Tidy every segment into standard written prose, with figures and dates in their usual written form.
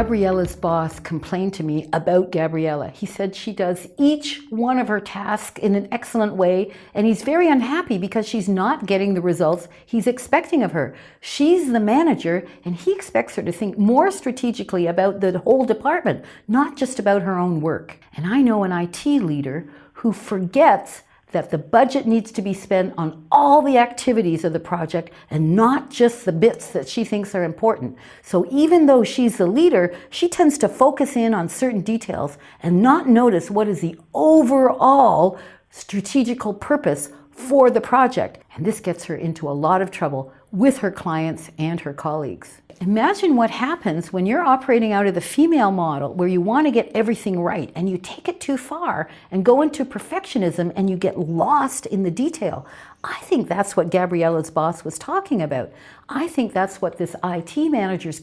Gabriella's boss complained to me about Gabriella. He said she does each one of her tasks in an excellent way, and he's very unhappy because she's not getting the results he's expecting of her. She's the manager, and he expects her to think more strategically about the whole department, not just about her own work. And I know an IT leader who forgets that the budget needs to be spent on all the activities of the project and not just the bits that she thinks are important. So even though she's the leader, she tends to focus in on certain details and not notice what is the overall strategical purpose for the project. And this gets her into a lot of trouble with her clients and her colleagues. Imagine what happens when you're operating out of the female model where you want to get everything right and you take it too far and go into perfectionism and you get lost in the detail. I think that's what Gabriella's boss was talking about. I think that's what this IT manager's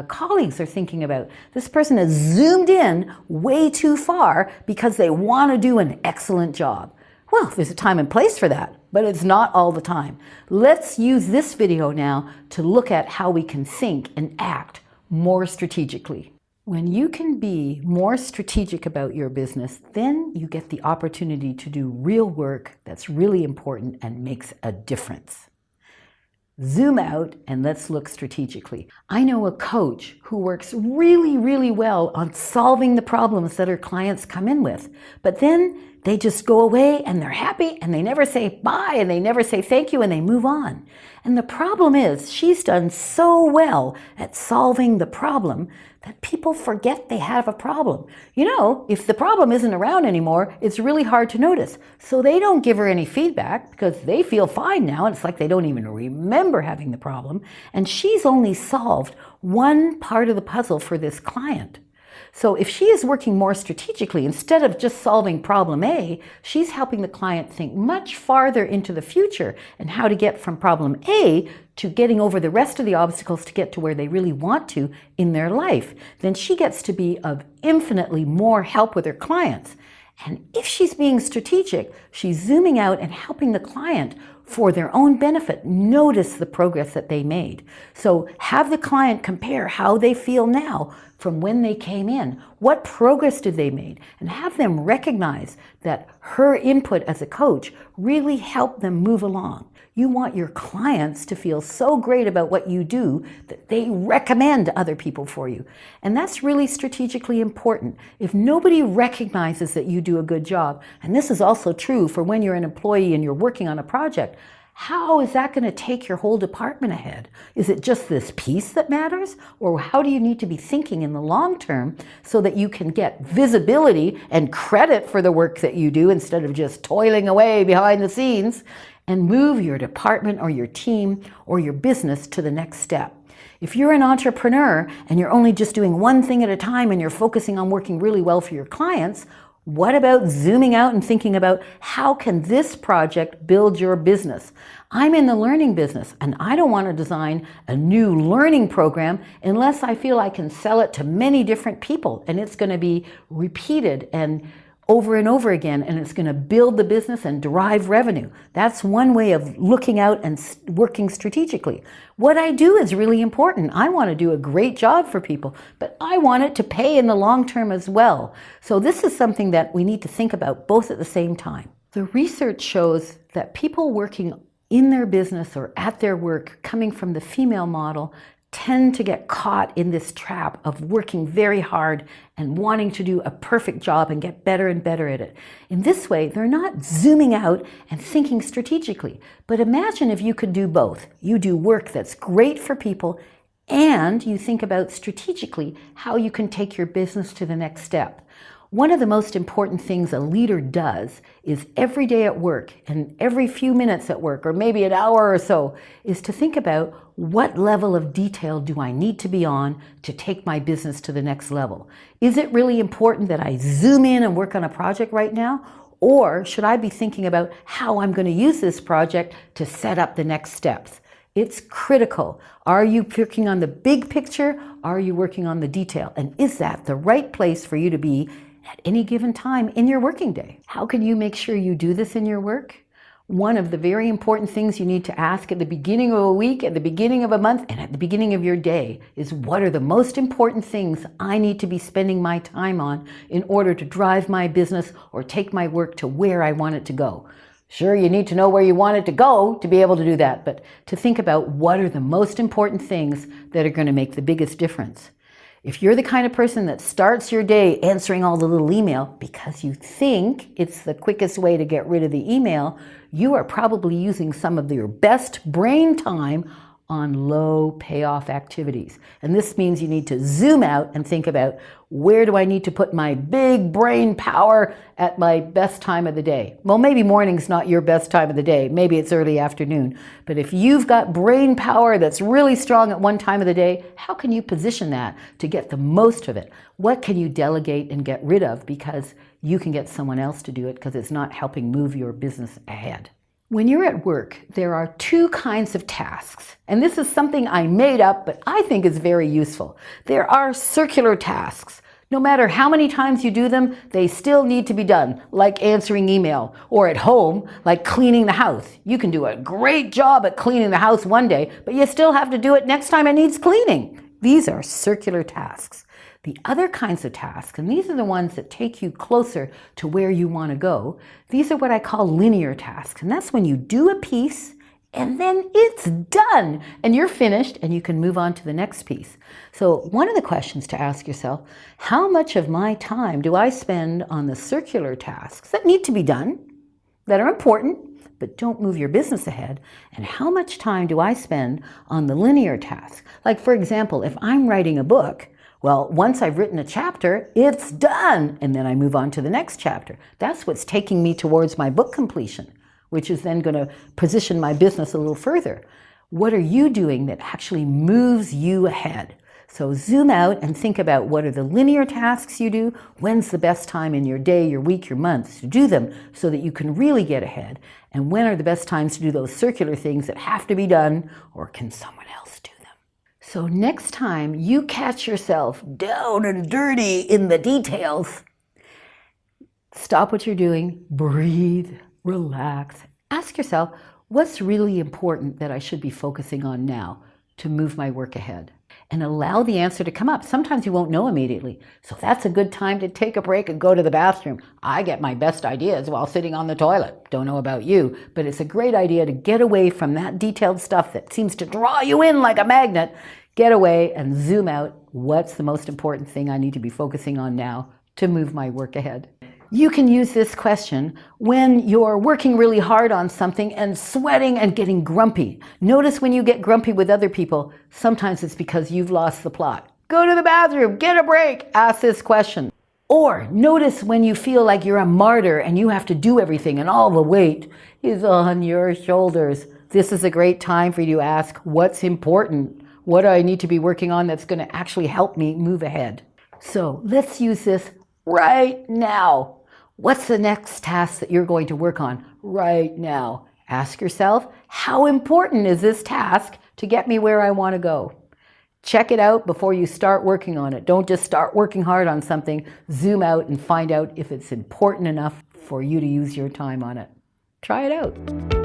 colleagues are thinking about. This person has zoomed in way too far because they want to do an excellent job. Well, there's a time and place for that, but it's not all the time. Let's use this video now to look at how we can think and act more strategically. When you can be more strategic about your business, then you get the opportunity to do real work that's really important and makes a difference. Zoom out and let's look strategically. I know a coach who works really well on solving the problems that her clients come in with, but then they just go away and they're happy and they never say bye and they never say thank you and they move on. And the problem is she's done so well at solving the problem that people forget they have a problem. You know, if the problem isn't around anymore, it's really hard to notice. So they don't give her any feedback because they feel fine now. And it's like they don't even remember having the problem. And she's only solved one part of the puzzle for this client. So if she is working more strategically, instead of just solving problem A, she's helping the client think much farther into the future and how to get from problem A to getting over the rest of the obstacles to get to where they really want to in their life. Then she gets to be of infinitely more help with her clients. And if she's being strategic, she's zooming out and helping the client for their own benefit notice the progress that they made. So have the client compare how they feel now from when they came in. What progress did they make? And have them recognize that her input as a coach really helped them move along. You want your clients to feel so great about what you do that they recommend other people for you. And that's really strategically important. If nobody recognizes that you do a good job, and this is also true for when you're an employee and you're working on a project, how is that going to take your whole department ahead? Is it just this piece that matters? Or how do you need to be thinking in the long term so that you can get visibility and credit for the work that you do instead of just toiling away behind the scenes, and move your department or your team or your business to the next step? If you're an entrepreneur and you're only just doing one thing at a time and you're focusing on working really well for your clients, what about zooming out and thinking about how can this project build your business? I'm in the learning business and I don't want to design a new learning program unless I feel I can sell it to many different people and it's going to be repeated and over again, and it's going to build the business and derive revenue. That's one way of looking out and working strategically. What I do is really important. I want to do a great job for people, but I want it to pay in the long term as well. So this is something that we need to think about both at the same time. The research shows that people working in their business or at their work coming from the female model tend to get caught in this trap of working very hard and wanting to do a perfect job and get better and better at it. In this way, they're not zooming out and thinking strategically. But imagine if you could do both. You do work that's great for people and you think about strategically how you can take your business to the next step. One of the most important things a leader does is every day at work and every few minutes at work, or maybe an hour or so, is to think about what level of detail do I need to be on to take my business to the next level? Is it really important that I zoom in and work on a project right now? Or should I be thinking about how I'm going to use this project to set up the next steps? It's critical. Are you working on the big picture? Are you working on the detail? And is that the right place for you to be at any given time in your working day? How can you make sure you do this in your work? One of the very important things you need to ask at the beginning of a week, at the beginning of a month, and at the beginning of your day is, what are the most important things I need to be spending my time on in order to drive my business or take my work to where I want it to go? Sure, you need to know where you want it to go to be able to do that, but to think about what are the most important things that are going to make the biggest difference. If you're the kind of person that starts your day answering all the little email because you think it's the quickest way to get rid of the email, you are probably using some of your best brain time on low payoff activities. And this means you need to zoom out and think about, where do I need to put my big brain power at my best time of the day? Well, maybe morning's not your best time of the day. Maybe it's early afternoon. But if you've got brain power that's really strong at one time of the day, how can you position that to get the most of it? What can you delegate and get rid of because you can get someone else to do it because it's not helping move your business ahead? When you're at work, there are two kinds of tasks, and this is something I made up, but I think is very useful. There are circular tasks. No matter how many times you do them, they still need to be done, like answering email, or at home, like cleaning the house. You can do a great job at cleaning the house one day, but you still have to do it next time it needs cleaning. These are circular tasks. The other kinds of tasks, and these are the ones that take you closer to where you want to go, these are what I call linear tasks. And that's when you do a piece and then it's done and you're finished and you can move on to the next piece. So one of the questions to ask yourself, how much of my time do I spend on the circular tasks that need to be done, that are important, but don't move your business ahead? And how much time do I spend on the linear tasks? Like, for example, if I'm writing a book, well, once I've written a chapter, it's done, and then I move on to the next chapter. That's what's taking me towards my book completion, which is then going to position my business a little further. What are you doing that actually moves you ahead? So zoom out and think about, what are the linear tasks you do? When's the best time in your day, your week, your month to do them so that you can really get ahead? And when are the best times to do those circular things that have to be done, or can someone else do them? So next time you catch yourself down and dirty in the details, stop what you're doing, breathe, relax. Ask yourself, what's really important that I should be focusing on now to move my work ahead? And allow the answer to come up. Sometimes you won't know immediately. So that's a good time to take a break and go to the bathroom. I get my best ideas while sitting on the toilet. Don't know about you, but it's a great idea to get away from that detailed stuff that seems to draw you in like a magnet. Get away and zoom out. What's the most important thing I need to be focusing on now to move my work ahead? You can use this question when you're working really hard on something and sweating and getting grumpy. Notice when you get grumpy with other people, sometimes it's because you've lost the plot. Go to the bathroom, get a break, ask this question. Or notice when you feel like you're a martyr and you have to do everything and all the weight is on your shoulders. This is a great time for you to ask, what's important? What do I need to be working on that's going to actually help me move ahead? So let's use this right now. What's the next task that you're going to work on right now? Ask yourself, how important is this task to get me where I want to go? Check it out before you start working on it. Don't just start working hard on something. Zoom out and find out if it's important enough for you to use your time on it. Try it out.